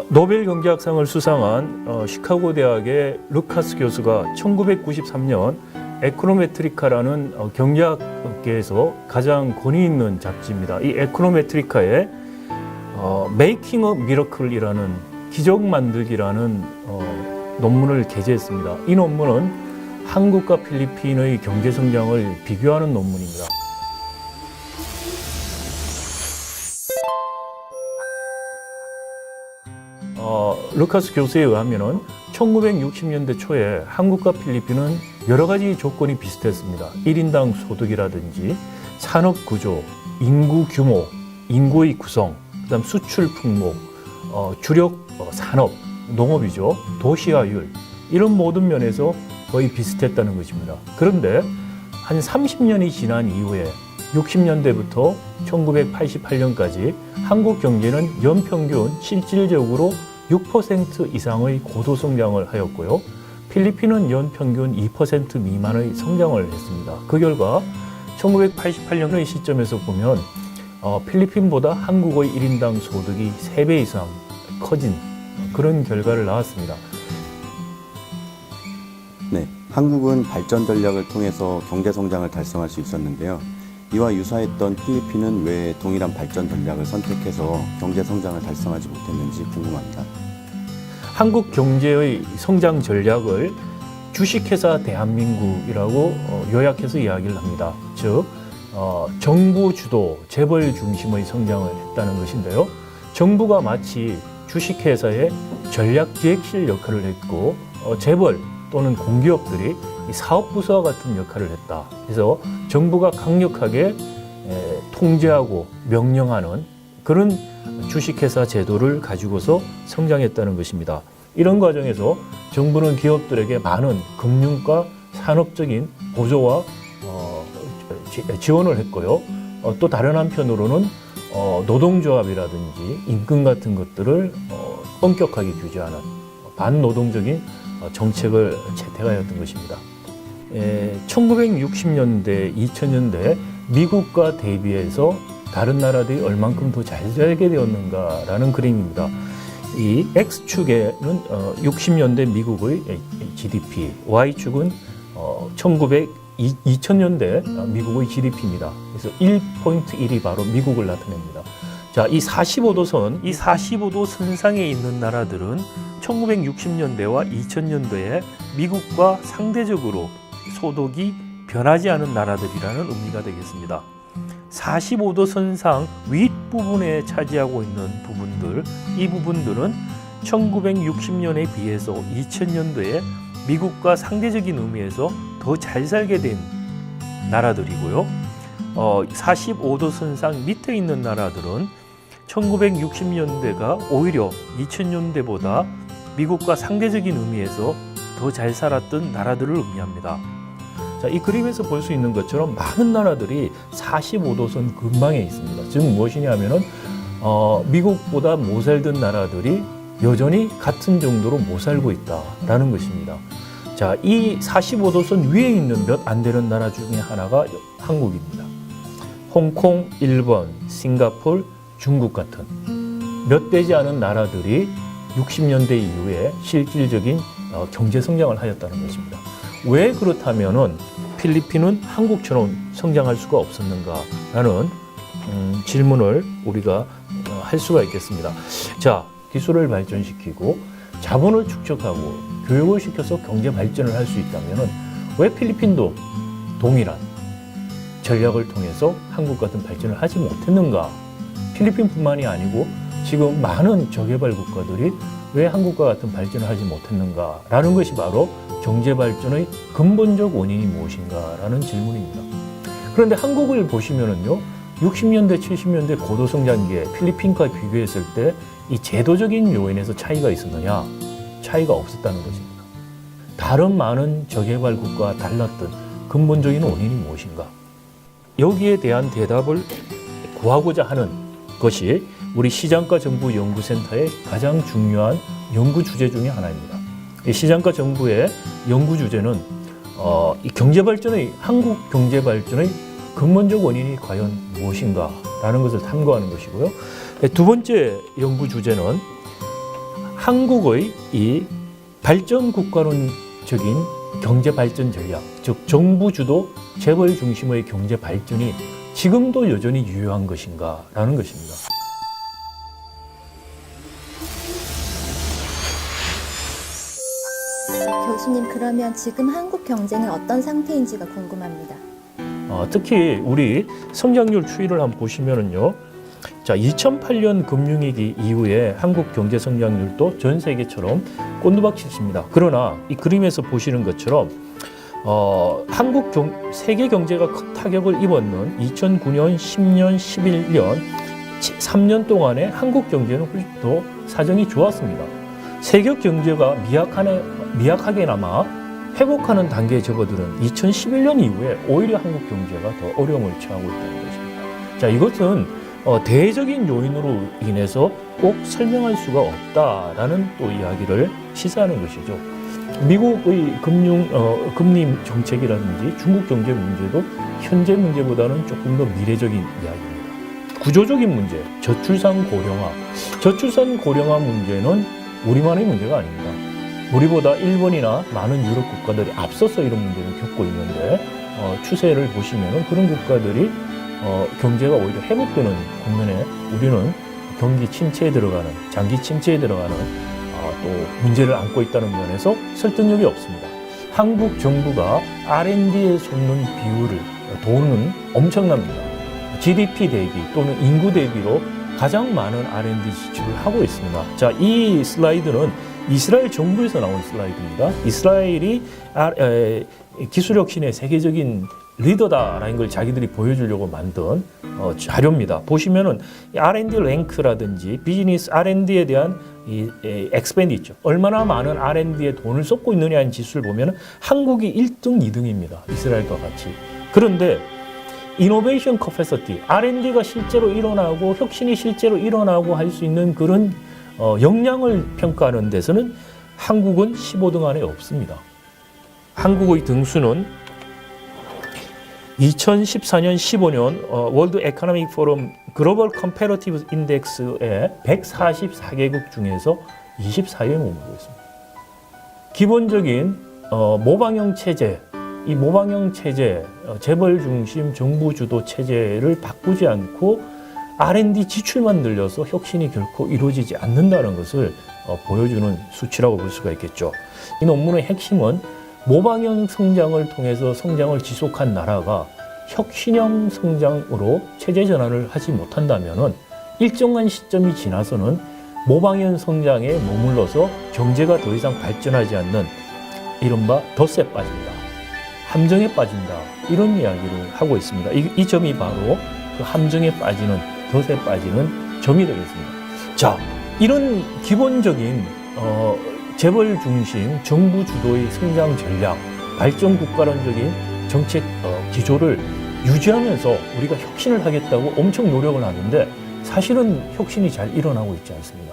노벨 경제학상을 수상한 시카고 대학의 루카스 교수가 1993년 에코노메트리카라는 경제학계에서 가장 권위 있는 잡지입니다. 이 에코노메트리카에 메이킹 어 미러클이라는 기적 만들기라는 논문을 게재했습니다. 이 논문은 한국과 필리핀의 경제 성장을 비교하는 논문입니다. 루카스 교수에 의하면 1960년대 초에 한국과 필리핀은 여러 가지 조건이 비슷했습니다. 1인당 소득이라든지 산업 구조, 인구 규모, 인구의 구성, 그다음 수출 품목, 주력 산업, 농업이죠. 도시화율, 이런 모든 면에서 거의 비슷했다는 것입니다. 그런데 한 30년이 지난 이후에 60년대부터 1988년까지 한국 경제는 연평균 실질적으로 6% 이상의 고도 성장을 하였고요. 필리핀은 연평균 2% 미만의 성장을 했습니다. 그 결과 1988년의 시점에서 보면 필리핀보다 한국의 1인당 소득이 3배 이상 커진 그런 결과를 나왔습니다. 네, 한국은 발전 전략을 통해서 경제 성장을 달성할 수 있었는데요. 이와 유사했던 필리핀은 왜 동일한 발전 전략을 선택해서 경제 성장을 달성하지 못했는지 궁금합니다. 한국 경제의 성장 전략을 주식회사 대한민국이라고 요약해서 이야기를 합니다. 즉, 정부 주도, 재벌 중심의 성장을 했다는 것인데요. 정부가 마치 주식회사의 전략기획실 역할을 했고, 재벌 또는 공기업들이 사업부서와 같은 역할을 했다. 그래서 정부가 강력하게 통제하고 명령하는 그런 주식회사 제도를 가지고서 성장했다는 것입니다. 이런 과정에서 정부는 기업들에게 많은 금융과 산업적인 보조와 지원을 했고요. 또 다른 한편으로는 노동조합이라든지 임금 같은 것들을 엄격하게 규제하는 반노동적인 정책을 채택하였던 것입니다. 1960년대, 2000년대 미국과 대비해서 다른 나라들이 얼만큼 더 잘 살게 되었는가라는 그림입니다. 이 X축에는 60년대 미국의 GDP, Y축은 2000년대 미국의 GDP입니다. 그래서 1.1이 바로 미국을 나타냅니다. 자, 이 45도 선상에 있는 나라들은 1960년대와 2000년대에 미국과 상대적으로 소득이 변하지 않은 나라들이라는 의미가 되겠습니다. 45도 선상 윗부분에 차지하고 있는 부분들, 이 부분들은 1960년에 비해서 2000년도에 미국과 상대적인 의미에서 더 잘 살게 된 나라들이고요. 45도 선상 밑에 있는 나라들은 1960년대가 오히려 2000년대보다 미국과 상대적인 의미에서 더 잘 살았던 나라들을 의미합니다. 자, 이 그림에서 볼 수 있는 것처럼 많은 나라들이 45도선 근방에 있습니다. 즉 무엇이냐면은 미국보다 못 살던 나라들이 여전히 같은 정도로 못 살고 있다라는 것입니다. 자, 이 45도선 위에 있는 몇 안 되는 나라 중에 하나가 한국입니다. 홍콩, 일본, 싱가포르, 중국 같은 몇 되지 않은 나라들이 60년대 이후에 실질적인 경제 성장을 하였다는 것입니다. 왜 그렇다면은 필리핀은 한국처럼 성장할 수가 없었는가라는 질문을 우리가 할 수가 있겠습니다. 자, 기술을 발전시키고 자본을 축적하고 교육을 시켜서 경제 발전을 할 수 있다면은 왜 필리핀도 동일한 전략을 통해서 한국 같은 발전을 하지 못했는가? 필리핀뿐만이 아니고 지금 많은 저개발 국가들이 왜 한국과 같은 발전을 하지 못했는가라는 것이 바로 경제 발전의 근본적 원인이 무엇인가라는 질문입니다. 그런데 한국을 보시면은요, 60년대, 70년대 고도성장기에 필리핀과 비교했을 때 이 제도적인 요인에서 차이가 있었느냐? 차이가 없었다는 것입니다. 다른 많은 저개발 국가와 달랐던 근본적인 원인이 무엇인가? 여기에 대한 대답을 구하고자 하는 것이 우리 시장과 정부 연구센터의 가장 중요한 연구 주제 중에 하나입니다. 이 시장과 정부의 연구 주제는 이 경제 발전의 한국 경제 발전의 근본적 원인이 과연 무엇인가라는 것을 탐구하는 것이고요. 두 번째 연구 주제는 한국의 이 발전 국가론적인 경제 발전 전략, 즉 정부 주도 재벌 중심의 경제 발전이 지금도 여전히 유효한 것인가라는 것입니다. 교수님, 그러면 지금 한국 경제는 어떤 상태인지가 궁금합니다. 특히 우리 성장률 추이를 한번 보시면은요. 자, 2008년 금융위기 이후에 한국 경제 성장률도 전 세계처럼 꼰두박질입니다. 그러나 이 그림에서 보시는 것처럼 세계 경제가 큰 타격을 입었는 2009년, 10년, 11년, 3년 동안에 한국 경제는 훨씬 더 사정이 좋았습니다. 세계 경제가 미약하게나마 회복하는 단계에 접어드는 2011년 이후에 오히려 한국 경제가 더 어려움을 처하고 있다는 것입니다. 자, 이것은 대외적인 요인으로 인해서 꼭 설명할 수가 없다라는 또 이야기를 시사하는 것이죠. 미국의 금리 정책이라든지 중국 경제 문제도 현재 문제보다는 조금 더 미래적인 이야기입니다. 구조적인 문제, 저출산 고령화 문제는 우리만의 문제가 아닙니다. 우리보다 일본이나 많은 유럽 국가들이 앞서서 이런 문제를 겪고 있는데 추세를 보시면 그런 국가들이 경제가 오히려 회복되는 국면에 우리는 경기 침체에 들어가는, 장기 침체에 들어가는 또 문제를 안고 있다는 면에서 설득력이 없습니다. 한국 정부가 R&D에 쏟는 돈은 엄청납니다. GDP 대비 또는 인구 대비로 가장 많은 R&D 지출을 하고 있습니다. 자, 이 슬라이드는 이스라엘 정부에서 나온 슬라이드입니다. 이스라엘이 기술 혁신의 세계적인 리더다라는 걸 자기들이 보여주려고 만든 자료입니다. 보시면은 R&D 랭크라든지 비즈니스 R&D에 대한 엑스펜디처, 얼마나 많은 R&D에 돈을 쏟고 있느냐는 지수를 보면은 한국이 1등, 2등입니다. 이스라엘과 같이. 그런데 이노베이션 커패시티, R&D가 실제로 일어나고 혁신이 실제로 일어나고 할 수 있는 그런 역량을 평가하는 데서는 한국은 15등 안에 없습니다. 한국의 등수는 2014년, 15년 월드 에코노믹 포럼 글로벌 컴패러티브 인덱스의 144개국 중에서 24위에 머물고 있습니다. 기본적인 모방형 체제, 이 모방형 체제, 재벌 중심 정부 주도 체제를 바꾸지 않고 R&D 지출만 늘려서 혁신이 결코 이루어지지 않는다는 것을 보여주는 수치라고 볼 수가 있겠죠. 이 논문의 핵심은 모방형 성장을 통해서 성장을 지속한 나라가 혁신형 성장으로 체제 전환을 하지 못한다면 일정한 시점이 지나서는 모방형 성장에 머물러서 경제가 더 이상 발전하지 않는 이른바 덫에 빠진다, 함정에 빠진다, 이런 이야기를 하고 있습니다. 이 점이 바로 그 함정에 빠지는, 덫에 빠지는 점이 되겠습니다. 자, 이런 기본적인 재벌 중심 정부 주도의 성장 전략, 발전 국가론적인 정책 기조를 유지하면서 우리가 혁신을 하겠다고 엄청 노력을 하는데 사실은 혁신이 잘 일어나고 있지 않습니다.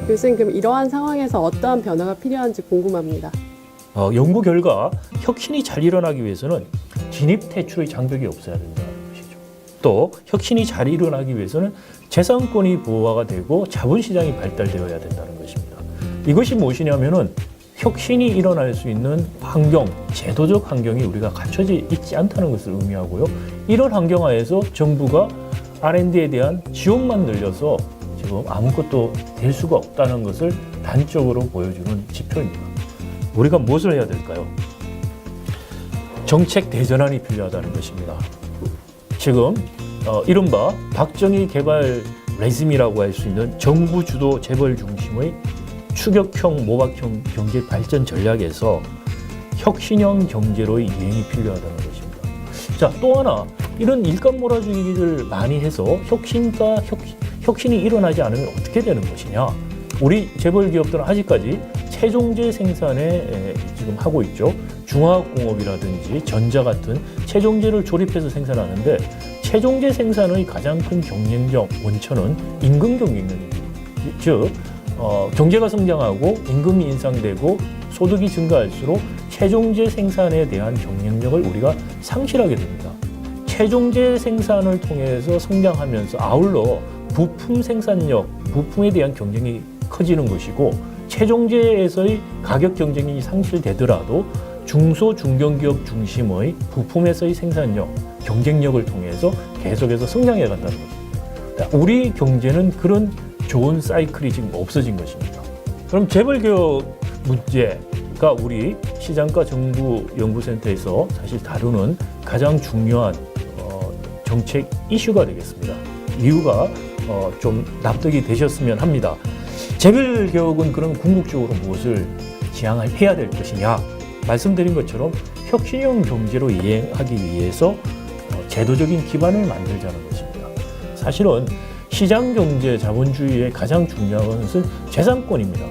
교수님, 그럼 이러한 상황에서 어떠한 변화가 필요한지 궁금합니다. 연구 결과 혁신이 잘 일어나기 위해서는 진입 퇴출의 장벽이 없어야 된다는 것이죠. 또 혁신이 잘 일어나기 위해서는 재산권이 보호화가 되고 자본시장이 발달되어야 된다는 것입니다. 이것이 무엇이냐면은 혁신이 일어날 수 있는 환경, 제도적 환경이 우리가 갖춰져 있지 않다는 것을 의미하고요. 이런 환경 하에서 정부가 R&D에 대한 지원만 늘려서 지금 아무것도 될 수가 없다는 것을 단적으로 보여주는 지표입니다. 우리가 무엇을 해야 될까요? 정책 대전환이 필요하다는 것입니다. 지금 이른바 박정희 개발 레즘이라고 할 수 있는 정부 주도 재벌 중심의 추격형 모박형 경제 발전 전략에서 혁신형 경제로의 이행이 필요하다는 것입니다. 자, 또 하나, 이런 일감 몰아주기를 많이 해서 혁신이 일어나지 않으면 어떻게 되는 것이냐? 우리 재벌 기업들은 아직까지 최종재 생산에 지금 하고 있죠. 중화학공업이라든지 전자 같은 최종재를 조립해서 생산하는데 최종재 생산의 가장 큰 경쟁력 원천은 임금 경쟁력입니다. 즉 경제가 성장하고 임금이 인상되고 소득이 증가할수록 최종재 생산에 대한 경쟁력을 우리가 상실하게 됩니다. 최종재 생산을 통해서 성장하면서 아울러 부품 생산력, 부품에 대한 경쟁이 커지는 것이고 최종재에서의 가격 경쟁이 상실되더라도 중소 중견기업 중심의 부품에서의 생산력, 경쟁력을 통해서 계속해서 성장해 간다는 것입니다. 우리 경제는 그런 좋은 사이클이 지금 없어진 것입니다. 그럼 재벌개혁 문제가 우리 시장과 정부 연구센터에서 사실 다루는 가장 중요한 정책 이슈가 되겠습니다. 이유가 좀 납득이 되셨으면 합니다. 재벌개혁은 그럼 궁극적으로 무엇을 지향해야 될 것이냐? 말씀드린 것처럼 혁신형 경제로 이행하기 위해서 제도적인 기반을 만들자는 것입니다. 사실은 시장경제 자본주의의 가장 중요한 것은 재산권입니다.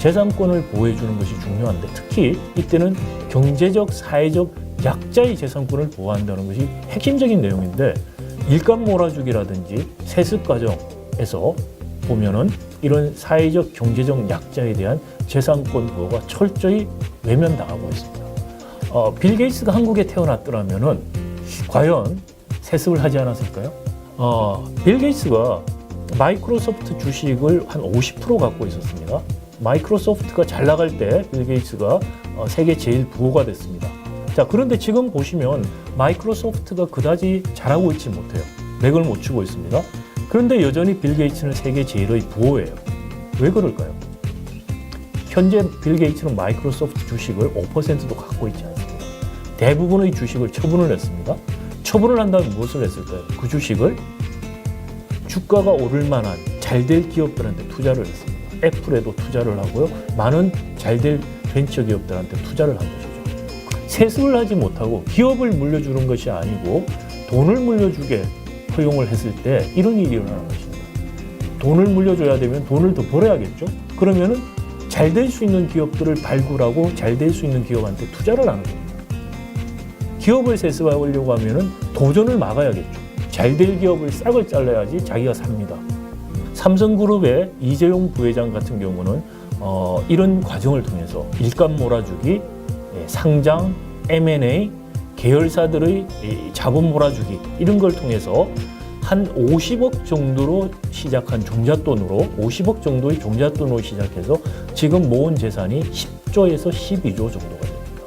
재산권을 보호해주는 것이 중요한데 특히 이때는 경제적, 사회적 약자의 재산권을 보호한다는 것이 핵심적인 내용인데 일감 몰아주기라든지 세습 과정에서 보면은 이런 사회적, 경제적 약자에 대한 재산권 보호가 철저히 외면당하고 있습니다. 빌 게이츠가 한국에 태어났더라면은 과연 세습을 하지 않았을까요? 빌 게이츠가 마이크로소프트 주식을 한 50% 갖고 있었습니다. 마이크로소프트가 잘 나갈 때 빌 게이츠가 세계 제일 부호가 됐습니다. 자, 그런데 지금 보시면 마이크로소프트가 그다지 잘하고 있지 못해요. 맥을 못 추고 있습니다. 그런데 여전히 빌 게이츠는 세계 제일의 부호예요. 왜 그럴까요? 현재 빌 게이츠는 마이크로소프트 주식을 5%도 갖고 있지 않습니다. 대부분의 주식을 처분을 했습니다. 처분을 한다면 무엇을 했을까요? 그 주식을 주가가 오를 만한 잘될 기업들한테 투자를 했습니다. 애플에도 투자를 하고요. 많은 잘될 벤처 기업들한테 투자를 한 것이죠. 세습을 하지 못하고 기업을 물려주는 것이 아니고 돈을 물려주게 허용을 했을 때 이런 일이 일어나는 것입니다. 돈을 물려줘야 되면 돈을 더 벌어야겠죠. 그러면은 잘 될 수 있는 기업들을 발굴하고 잘 될 수 있는 기업한테 투자를 하는 겁니다. 기업을 세습하려고 하면은 도전을 막아야겠죠. 잘 될 기업을 싹을 잘라야지 자기가 삽니다. 삼성그룹의 이재용 부회장 같은 경우는 이런 과정을 통해서 일감 몰아주기, 상장, M&A, 계열사들의 자본 몰아주기 이런 걸 통해서 한 50억 정도로 시작한 종잣돈으로 50억 정도의 종잣돈으로 시작해서 지금 모은 재산이 10조에서 12조 정도가 됩니다.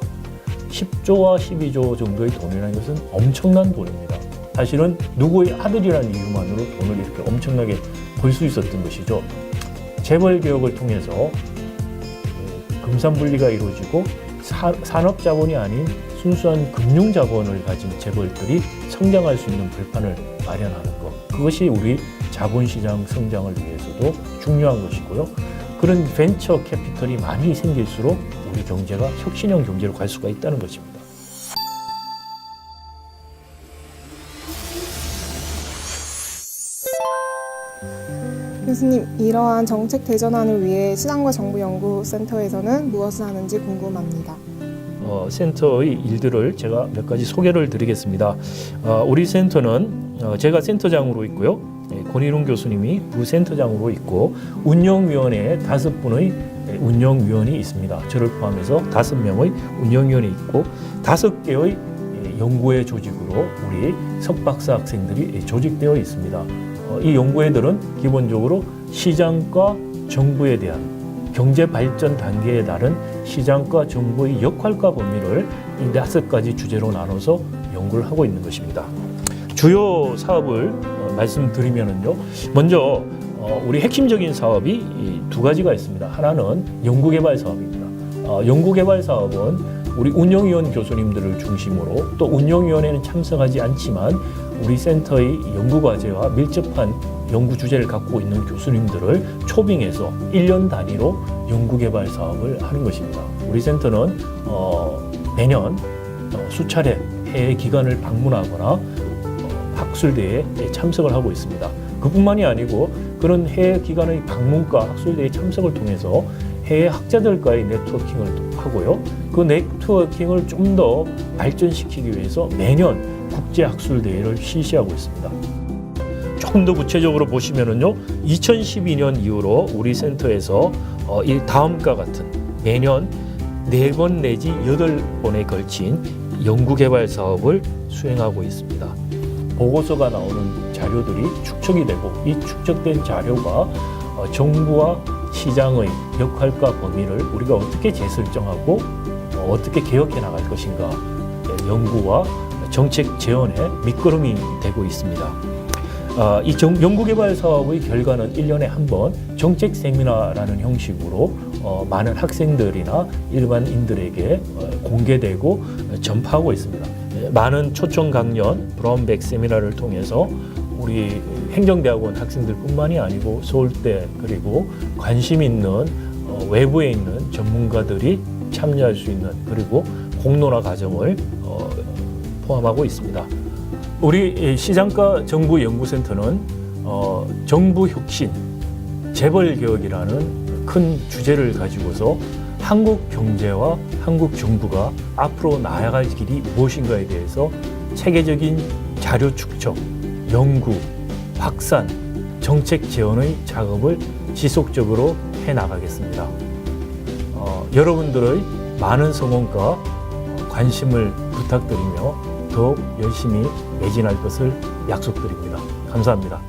10조와 12조 정도의 돈이라는 것은 엄청난 돈입니다. 사실은 누구의 아들이라는 이유만으로 돈을 이렇게 엄청나게 벌 수 있었던 것이죠. 재벌개혁을 통해서 금산분리가 이루어지고 산업자본이 아닌 순수한 금융자본을 가진 재벌들이 성장할 수 있는 발판을 마련하는 것. 그것이 우리 자본시장 성장을 위해서도 중요한 것이고요. 그런 벤처 캐피털이 많이 생길수록 우리 경제가 혁신형 경제로 갈 수가 있다는 것입니다. 교수님, 이러한 정책 대전환을 위해 시장과 정부연구센터에서는 무엇을 하는지 궁금합니다. 센터의 일들을 제가 몇 가지 소개를 드리겠습니다. 우리 센터는 제가 센터장으로 있고요. 권일웅 교수님이 부센터장으로 있고 운영위원회에 5분의 운영위원이 있습니다. 저를 포함해서 5명의 운영위원이 있고 5개의 연구회 조직으로 우리 석박사 학생들이 조직되어 있습니다. 이 연구회들은 기본적으로 시장과 정부에 대한 경제 발전 단계에 따른 시장과 정부의 역할과 범위를 이 5가지 주제로 나눠서 연구를 하고 있는 것입니다. 주요 사업을 말씀드리면요. 먼저 우리 핵심적인 사업이 2가지가 있습니다. 하나는 연구개발 사업입니다. 연구개발 사업은 우리 운영위원 교수님들을 중심으로 또 운영위원회는 참석하지 않지만 우리 센터의 연구과제와 밀접한 연구 주제를 갖고 있는 교수님들을 초빙해서 1년 단위로 연구개발 사업을 하는 것입니다. 우리 센터는 매년 수차례 해외 기관을 방문하거나 학술대회에 참석을 하고 있습니다. 그뿐만이 아니고 그런 해외 기관의 방문과 학술대회 참석을 통해서 해외 학자들과의 네트워킹을 하고요. 그 네트워킹을 좀 더 발전시키기 위해서 매년 국제학술대회를 실시하고 있습니다. 조금 더 구체적으로 보시면은요, 2012년 이후로 우리 센터에서 이 다음과 같은 매년 4번 내지 8번에 걸친 연구개발 사업을 수행하고 있습니다. 보고서가 나오는 자료들이 축적이 되고 이 축적된 자료가 정부와 시장의 역할과 범위를 우리가 어떻게 재설정하고 어떻게 개혁해 나갈 것인가 연구와 정책 제언의 밑거름이 되고 있습니다. 이 연구개발 사업의 결과는 1년에 한 번 정책 세미나라는 형식으로 많은 학생들이나 일반인들에게 공개되고 전파하고 있습니다. 많은 초청 강연, 브라운백 세미나를 통해서 우리 행정대학원 학생들뿐만이 아니고 서울대 그리고 관심 있는 외부에 있는 전문가들이 참여할 수 있는 그리고 공론화 과정을 포함하고 있습니다. 우리 시장가 정부연구센터는 정부 혁신, 재벌 개혁이라는 큰 주제를 가지고서 한국 경제와 한국 정부가 앞으로 나아갈 길이 무엇인가에 대해서 체계적인 자료 축적, 연구, 확산, 정책 제언의 작업을 지속적으로 해나가겠습니다. 여러분들의 많은 성원과 관심을 부탁드리며 더욱 열심히 매진할 것을 약속드립니다. 감사합니다.